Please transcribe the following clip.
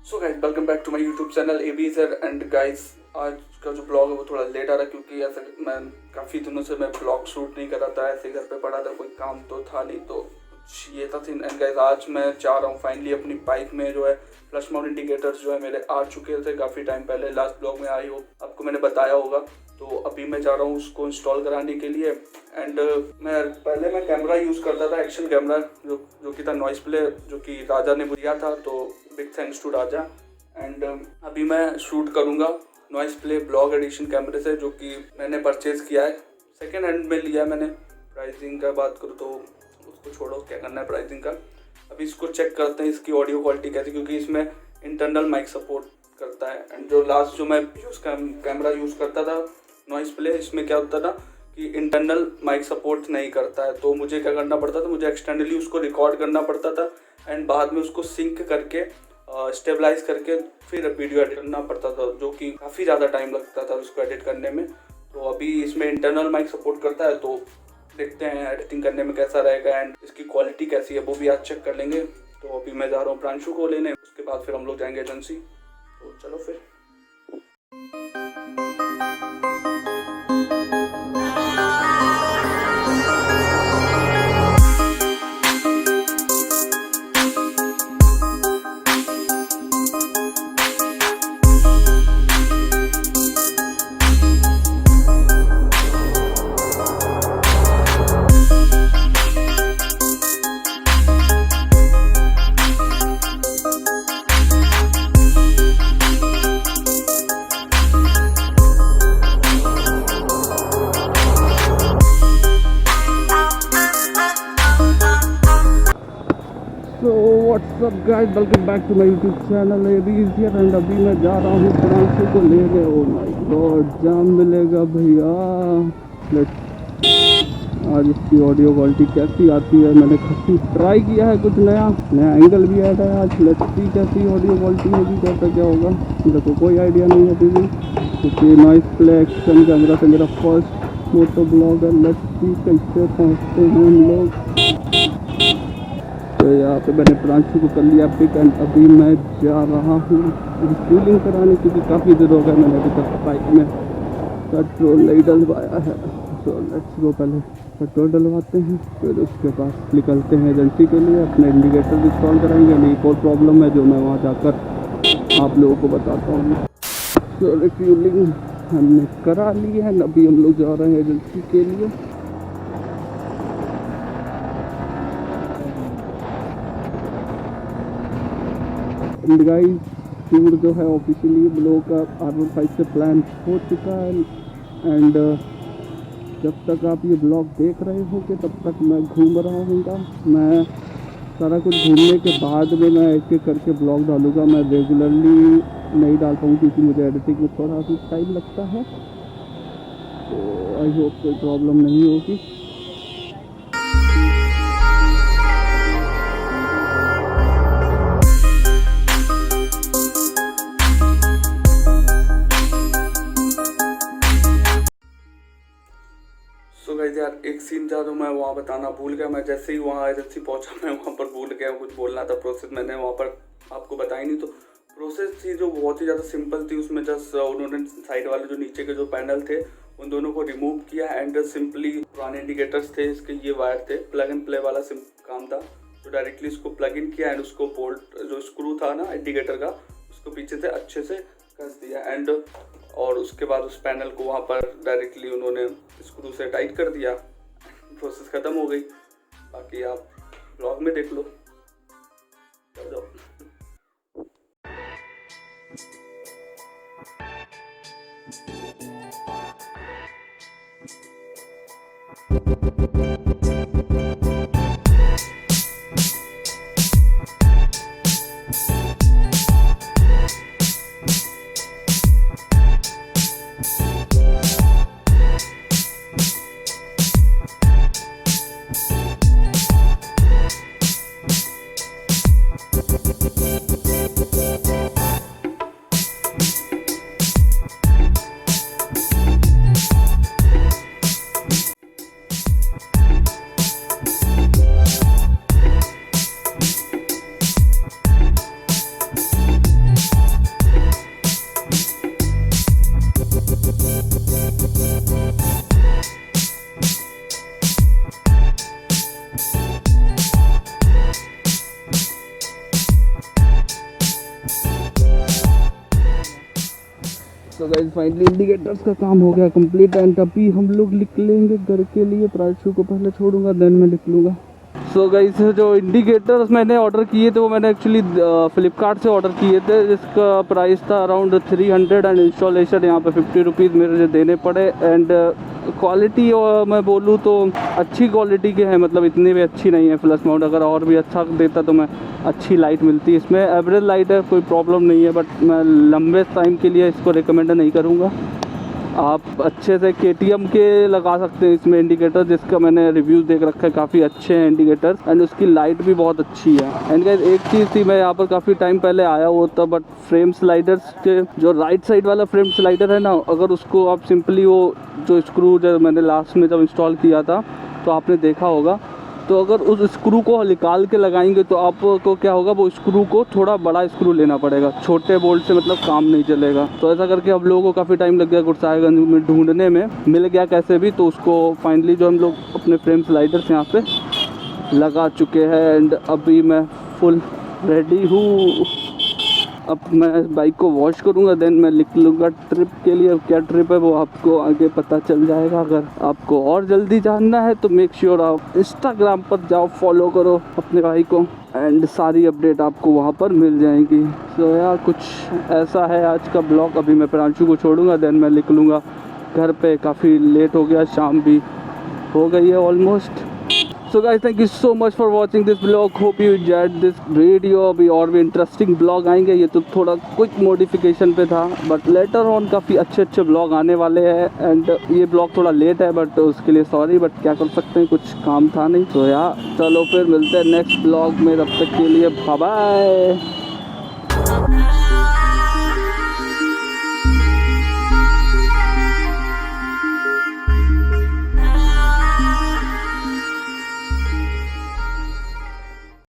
So guys welcome back to my YouTube channel AB sir and guys आज का जो blog है वो थोड़ा लेट आ रहा है क्योंकि ऐसा मैं काफ़ी दिनों से मैं ब्लॉग शूट नहीं कर रहा था। ऐसे घर पे पड़ा था, कोई काम तो था नहीं, तो कुछ ये था सीन। एंड गाइस आज मैं चाह रहा हूँ फाइनली अपनी बाइक में जो है फ्लश माउंट इंडिकेटर्स जो है मेरे आ चुके थे काफ़ी टाइम पहले, लास्ट ब्लॉग में आई हो आपको मैंने बताया होगा। तो अभी मैं चाह रहा हूँ उसको इंस्टॉल कराने के लिए। एंड मैं कैमरा यूज़ करता था, एक्शन कैमरा जो कि था नॉइस प्ले, जो कि राजा ने दिया था, तो big thanks to Raja. And अभी मैं शूट करूँगा नॉइस प्ले ब्लॉग एडिशन कैमरे से, जो कि मैंने परचेज़ किया है, सेकेंड हैंड में लिया है मैंने। प्राइसिंग का बात करूँ तो उसको छोड़ो, क्या करना है प्राइसिंग का। अभी इसको चेक करते हैं इसकी ऑडियो क्वालिटी कैसी, क्योंकि इसमें इंटरनल माइक सपोर्ट करता है। एंड जो लास्ट जो मैं कैमरा यूज़ करता था नॉइस प्ले, इसमें क्या होता था कि इंटरनल माइक सपोर्ट नहीं करता है, तो मुझे क्या करना पड़ता था, मुझे एक्सटर्नली उसको रिकॉर्ड करना पड़ता था एंड बाद में उसको सिंक करके स्टेबलाइज करके फिर वीडियो एडिट करना पड़ता था, जो कि काफ़ी ज़्यादा टाइम लगता था उसको एडिट करने में। तो अभी इसमें इंटरनल माइक सपोर्ट करता है, तो देखते हैं एडिटिंग करने में कैसा रहेगा एंड इसकी क्वालिटी कैसी है वो भी आज चेक कर लेंगे। तो अभी मैं जा रहा हूँ प्रांशु को लेने, उसके बाद फिर हम लोग जाएंगे एजेंसी। तो चलो फिर। So what's up guys, welcome back to my YouTube channel AB is here and अभी मैं जा रहा हूँ प्रांशु को लेने। ओ माय गॉड, जाम मिलेगा भैया। आज इसकी ऑडियो क्वालिटी कैसी आती है, मैंने काफ़ी ट्राई किया है, कुछ नया एंगल भी आया है आज। लेट्स सी कैसी ऑडियो क्वालिटी होगी, कैसा क्या होगा, देखो कोई आइडिया नहीं है अभी भी, क्योंकि नॉइस प्ले एक्शन कैमरा से मेरा फर्स्ट मोटो ब्लॉग है। लेट्स सी कैसे पहुँचते हैं हम लोग। तो यहाँ पे मैंने प्रांशु को कर लिया पिक एंड अभी मैं जा रहा हूँ रिफ्यूलिंग कराने, क्योंकि काफ़ी देर हो गया मैंने अभी तक बाइक में पेट्रोल नहीं डलवाया है। तो लेट्स गो, पहले पेट्रोल डलवाते हैं, फिर उसके बाद निकलते हैं एजेंसी के लिए, अपने इंडिकेटर इंस्टॉल कराएंगे। नहीं, एक और प्रॉब्लम है जो मैं वहाँ जाकर आप लोगों को बताता हूँ। तो रिफ्यूलिंग हमने करा ली है, अभी हम लोग जा रहे हैं एजेंसी के लिए। एंड गाइस, टूर जो है ऑफिशियली हम लोगों का R15 से प्लान हो चुका है। एंड जब तक आप ये ब्लॉग देख रहे होंगे तब तक मैं घूम रहा हूँगा। मैं सारा कुछ घूमने के बाद में मैं एक एक करके ब्लॉग डालूँगा। मैं रेगुलरली नहीं डाल पाऊँ क्योंकि मुझे एडिटिंग में थोड़ा सा टाइम लगता है, तो आई होप कोई प्रॉब्लम नहीं होगी। सो गाइस यार, एक सीन था जो मैं वहाँ बताना भूल गया। मैं जैसे ही वहाँ एजेंसी पहुँचा मैं वहाँ पर भूल गया कुछ बोलना था। प्रोसेस मैंने वहाँ पर आपको बताई नहीं। तो प्रोसेस थी जो बहुत ही ज़्यादा सिंपल थी। उसमें जस्ट उन्होंने साइड वाले जो नीचे के जो पैनल थे उन दोनों को रिमूव किया एंड सिंपली पुराने इंडिकेटर्स थे इसके, ये वायर थे, प्लग एंड प्ले वाला काम था। तो डायरेक्टली इसको प्लग इन किया एंड उसको बोल्ट जो स्क्रू था ना इंडिकेटर का, उसको पीछे से अच्छे से कस दिया एंड और उसके बाद उस पैनल को वहाँ पर डायरेक्टली उन्होंने स्क्रू से टाइट कर दिया। प्रोसेस ख़त्म हो गई। बाकी आप ब्लॉग में देख लो। जाओ। सो गाइस फाइनली इंडिकेटर्स का काम हो गया कंप्लीट एंड अभी हम लोग निकलेंगे घर के लिए। प्रांशु को पहले छोड़ूंगा देन मैं निकलूँगा। सो गाइस जो इंडिकेटर्स मैंने ऑर्डर किए थे वो मैंने एक्चुअली फ्लिपकार्ट से ऑर्डर किए थे, जिसका प्राइस था अराउंड 300 एंड इंस्टॉलेशन यहाँ पे 50 रुपीज़ मेरे जो देने पड़े। एंड क्वालिटी मैं बोलूँ तो अच्छी क्वालिटी के हैं, मतलब इतनी भी अच्छी नहीं है फ्लैश माउंट। अगर और भी अच्छा देता तो मैं अच्छी लाइट मिलती। इसमें एवरेज लाइट है, कोई प्रॉब्लम नहीं है, बट मैं लंबे टाइम के लिए इसको रिकमेंड नहीं करूँगा। आप अच्छे से KTM के लगा सकते हैं इसमें इंडिकेटर, जिसका मैंने रिव्यूज़ देख रखा है, काफ़ी अच्छे हैं इंडिकेटर्स एंड उसकी लाइट भी बहुत अच्छी है। एंड गाइस एक चीज़ थी, मैं यहाँ पर काफ़ी टाइम पहले आया हुआ था, बट फ्रेम स्लाइडर्स के जो राइट साइड वाला फ्रेम स्लाइडर है ना, अगर उसको आप सिंपली वो जो स्क्रू जो मैंने लास्ट में जब इंस्टॉल किया था तो आपने देखा होगा, तो अगर उस स्क्रू को निकाल के लगाएंगे तो आपको क्या होगा, वो स्क्रू को थोड़ा बड़ा स्क्रू लेना पड़ेगा, छोटे बोल्ट से मतलब काम नहीं चलेगा। तो ऐसा करके हम लोगों को काफ़ी टाइम लग गया गुरसाहिबगंज में ढूंढने में, मिल गया कैसे भी, तो उसको फाइनली जो हम लोग अपने फ्रेम स्लाइडर्स यहाँ पे लगा चुके हैं। एंड अभी मैं फुल रेडी हूँ। अब मैं बाइक को वॉश करूँगा देन मैं निकलूँगा ट्रिप के लिए। अब क्या ट्रिप है वो आपको आगे पता चल जाएगा। अगर आपको और जल्दी जानना है तो मेक श्योर आप इंस्टाग्राम पर जाओ, फॉलो करो अपने भाई को एंड सारी अपडेट आपको वहाँ पर मिल जाएंगी। तो यार कुछ ऐसा है आज का ब्लॉग। अभी मैं प्रांशु को छोड़ूंगा देन मैं निकलूँगा घर पे। काफ़ी लेट हो गया, शाम भी हो गई है almost. So guys thank you so much for watching this blog, hope you enjoyed this video. अभी और भी इंटरेस्टिंग ब्लॉग आएंगे, ये तो थोड़ा क्विक मॉडिफिकेशन पे था, बट लेटर ऑन काफ़ी अच्छे ब्लॉग आने वाले हैं। एंड ये ब्लॉग थोड़ा लेट है बट उसके लिए सॉरी, बट क्या कर सकते हैं, कुछ काम था नहीं। तो यार चलो फिर मिलते हैं नेक्स्ट ब्लॉग में, तब तक के लिए बाय बाय।